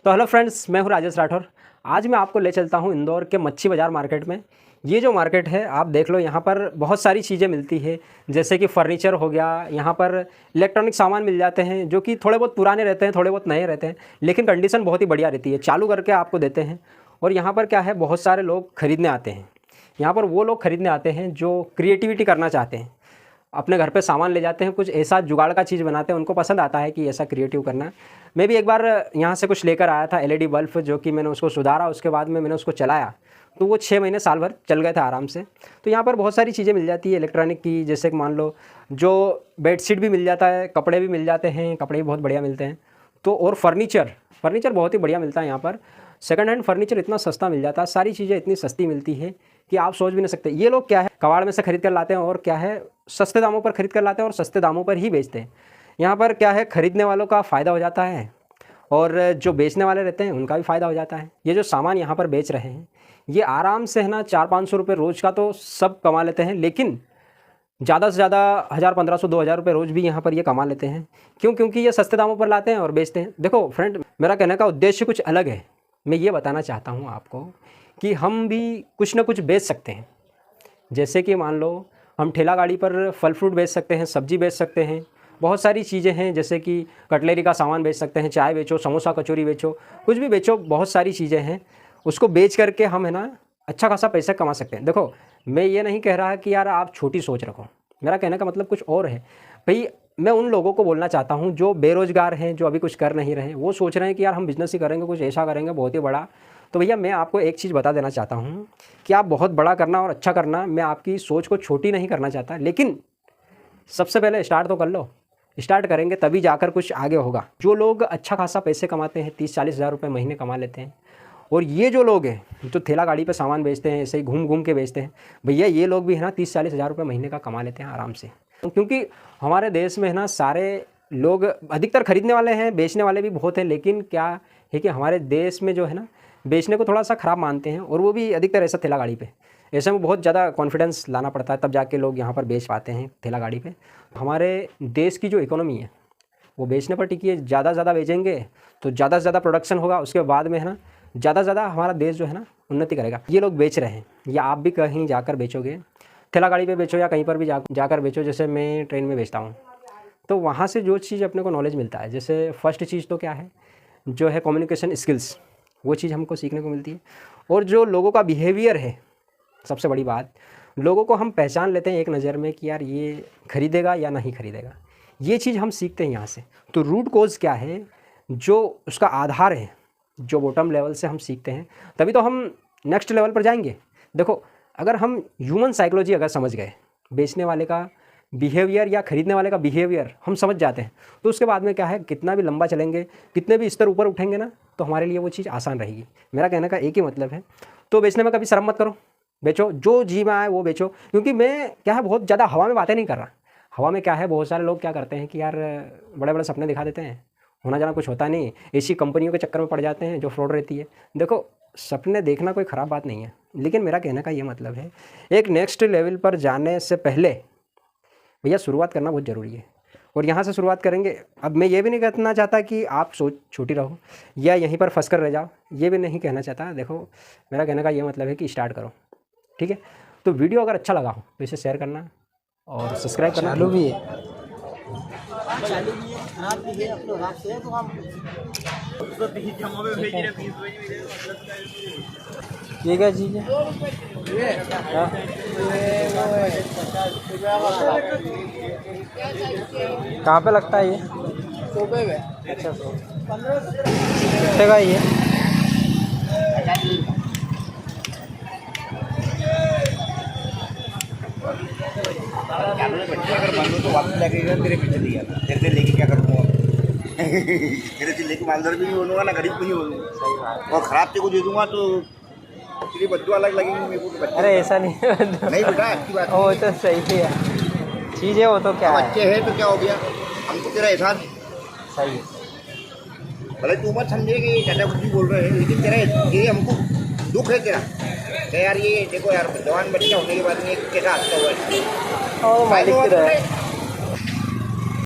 तो hello friends, मैं हूं राजेश राठौर। आज मैं आपको ले चलता हूं इंदौर के मच्छी बाज़ार मार्केट में। ये जो मार्केट है आप देख लो, यहाँ पर बहुत सारी चीज़ें मिलती है, जैसे कि फ़र्नीचर हो गया, यहाँ पर इलेक्ट्रॉनिक सामान मिल जाते हैं जो कि थोड़े बहुत पुराने रहते हैं, थोड़े बहुत नए रहते हैं, लेकिन कंडीशन बहुत ही बढ़िया रहती है, चालू करके आपको देते हैं। और यहाँ पर क्या है, बहुत सारे लोग ख़रीदने आते हैं। यहाँ पर वो लोग ख़रीदने आते हैं जो क्रिएटिविटी करना चाहते हैं, अपने घर पे सामान ले जाते हैं, कुछ ऐसा जुगाड़ का चीज़ बनाते हैं, उनको पसंद आता है कि ऐसा क्रिएटिव करना। मैं भी एक बार यहाँ से कुछ लेकर आया था एलईडी बल्ब, जो कि मैंने उसको सुधारा, उसके बाद में मैंने उसको चलाया तो वो 6 महीने साल भर चल गए थे आराम से। तो यहाँ पर बहुत सारी चीज़ें मिल जाती है इलेक्ट्रॉनिक की, जैसे कि मान लो जो बेडशीट भी मिल जाता है, कपड़े भी मिल जाते हैं, कपड़े भी बहुत बढ़िया मिलते हैं। तो और फर्नीचर बहुत ही बढ़िया मिलता है यहाँ पर। सेकंड हैंड फर्नीचर इतना सस्ता मिल जाता है, सारी चीज़ें इतनी सस्ती मिलती है कि आप सोच भी नहीं सकते। ये लोग क्या है, कबाड़ में से खरीद कर लाते हैं और क्या है, सस्ते दामों पर खरीद कर लाते हैं और सस्ते दामों पर ही बेचते हैं। यहाँ पर क्या है, खरीदने वालों का फ़ायदा हो जाता है और जो बेचने वाले रहते हैं उनका भी फ़ायदा हो जाता है। ये जो सामान यहाँ पर बेच रहे हैं, ये आराम से है ना 400-500 रुपये रोज़ का तो सब कमा लेते हैं, लेकिन ज़्यादा से ज़्यादा 1000-1500-2000 रुपये रोज़ भी यहाँ पर ये कमा लेते हैं। क्यों? क्योंकि ये सस्ते दामों पर लाते हैं और बेचते हैं। देखो फ्रेंड, मेरा कहने का उद्देश्य कुछ अलग है। मैं ये बताना चाहता हूँ आपको कि हम भी कुछ ना कुछ बेच सकते हैं। जैसे कि मान लो हम ठेला गाड़ी पर फल फ्रूट बेच सकते हैं, सब्जी बेच सकते हैं, बहुत सारी चीज़ें हैं, जैसे कि कटलरी का सामान बेच सकते हैं, चाय बेचो, समोसा कचौरी बेचो, कुछ भी बेचो, बहुत सारी चीज़ें हैं। उसको बेच करके हम है ना अच्छा खासा पैसा कमा सकते हैं। देखो, मैं ये नहीं कह रहा कि यार आप छोटी सोच रखो, मेरा कहने का मतलब कुछ और है। भाई, मैं उन लोगों को बोलना चाहता हूँ जो बेरोज़गार हैं, जो अभी कुछ कर नहीं रहे, वो सोच रहे हैं कि यार हम बिज़नेस ही करेंगे, कुछ ऐसा करेंगे बहुत ही बड़ा। तो भैया, मैं आपको एक चीज़ बता देना चाहता हूँ कि आप बहुत बड़ा करना और अच्छा करना, मैं आपकी सोच को छोटी नहीं करना चाहता, लेकिन सबसे पहले स्टार्ट तो कर लो। स्टार्ट करेंगे तभी जाकर कुछ आगे होगा। जो लोग अच्छा खासा पैसे कमाते हैं, 30-40 हज़ार रुपये महीने कमा लेते हैं, और ये जो लोग हैं जो ठेला गाड़ी पे सामान बेचते हैं, ऐसे ही घूम घूम के बेचते हैं, भैया ये लोग भी है ना 30-40 हज़ार रुपये महीने का कमा लेते हैं आराम से। क्योंकि हमारे देश में है ना सारे लोग अधिकतर खरीदने वाले हैं, बेचने वाले भी बहुत हैं, लेकिन क्या है कि हमारे देश में जो है ना बेचने को थोड़ा सा ख़राब मानते हैं, और वो भी अधिकतर ऐसा ठेला गाड़ी पे। ऐसे में बहुत ज़्यादा कॉन्फिडेंस लाना पड़ता है, तब जाके लोग यहाँ पर बेच पाते हैं ठेला गाड़ी पे। हमारे देश की जो इकोनॉमी है वो बेचने पर टिकी है। ज़्यादा से ज़्यादा बेचेंगे तो ज़्यादा से ज़्यादा प्रोडक्शन होगा, उसके बाद में है ना ज़्यादा से ज़्यादा हमारा देश जो है ना उन्नति करेगा। ये लोग बेच रहे हैं, या आप भी कहीं जाकर बेचोगे, ठेला गाड़ी पे बेचो या कहीं पर भी जाकर बेचो। जैसे मैं ट्रेन में बेचता हूँ, तो वहाँ से जो चीज़ अपने को नॉलेज मिलता है, जैसे फर्स्ट चीज़ तो क्या है, जो है कम्युनिकेशन स्किल्स, वो चीज़ हमको सीखने को मिलती है। और जो लोगों का बिहेवियर है, सबसे बड़ी बात, लोगों को हम पहचान लेते हैं एक नज़र में कि यार ये खरीदेगा या नहीं खरीदेगा, ये चीज़ हम सीखते हैं यहाँ से। तो रूट कोज़ क्या है, जो उसका आधार है, जो बॉटम लेवल से हम सीखते हैं, तभी तो हम नेक्स्ट लेवल पर जाएंगे। देखो, अगर हम ह्यूमन साइकोलॉजी अगर समझ गए, बेचने वाले का बिहेवियर या खरीदने वाले का बिहेवियर हम समझ जाते हैं, तो उसके बाद में क्या है, कितना भी लंबा चलेंगे, कितने भी स्तर ऊपर उठेंगे ना, तो हमारे लिए वो चीज़ आसान रहेगी। मेरा कहने का एक ही मतलब है, तो बेचने में कभी शर्म मत करो, बेचो, जो जी में आए वो बेचो। क्योंकि मैं क्या है, बहुत ज़्यादा हवा में बातें नहीं कर रहा। हवा में क्या है, बहुत सारे लोग क्या करते हैं कि यार बड़े बड़े सपने दिखा देते हैं, होना जाना कुछ होता नहीं, ऐसी कंपनियों के चक्कर में पड़ जाते हैं जो फ्रॉड रहती है। देखो, सपने देखना कोई ख़राब बात नहीं है, लेकिन मेरा कहने का ये मतलब है, एक नेक्स्ट लेवल पर जाने से पहले भैया शुरुआत करना बहुत ज़रूरी है, और यहाँ से शुरुआत करेंगे। अब मैं ये भी नहीं कहना चाहता कि आप सोच छोटी रहो या यहीं पर फंस कर रह जाओ, ये भी नहीं कहना चाहता। देखो, मेरा कहने का ये मतलब है कि स्टार्ट करो, ठीक है। तो वीडियो अगर अच्छा लगा हो तो इसे शेयर करना और सब्सक्राइब करना। चालू भी है, ये क्या चीज़ है? हाँ। कहाँ पे लगता है ये? सोफे पे। अच्छा, कितने का ये? अगर मान लो तो वापस लगेगा, तेरे पीछे दिया तेरे लेके क्या करूँगा? तेरे से लेके मालदार भी नहीं बनूंगा ना, गरीब भी नहीं बनूंगा, और ख़राब तेरे को दे दूंगा तो तेरी बद्दुआ अलग लगेगी मेरे को। तो अरे ऐसा नहीं है। नहीं बेटा, अच्छी बात वो तो सही है, चीज़ है वो, तो क्या है, अच्छे है तो क्या हो गया, हमको तेरा एहसास सही है। भले तू मत समझे कि चाचा कुछ भी बोल रहे हैं, लेकिन तेरा ये हमको दुख है तेरा कि यार ये देखो यार, जवान बच्चा होने के बाद में कैसा आता हुआ है। और मालिक की तरह है।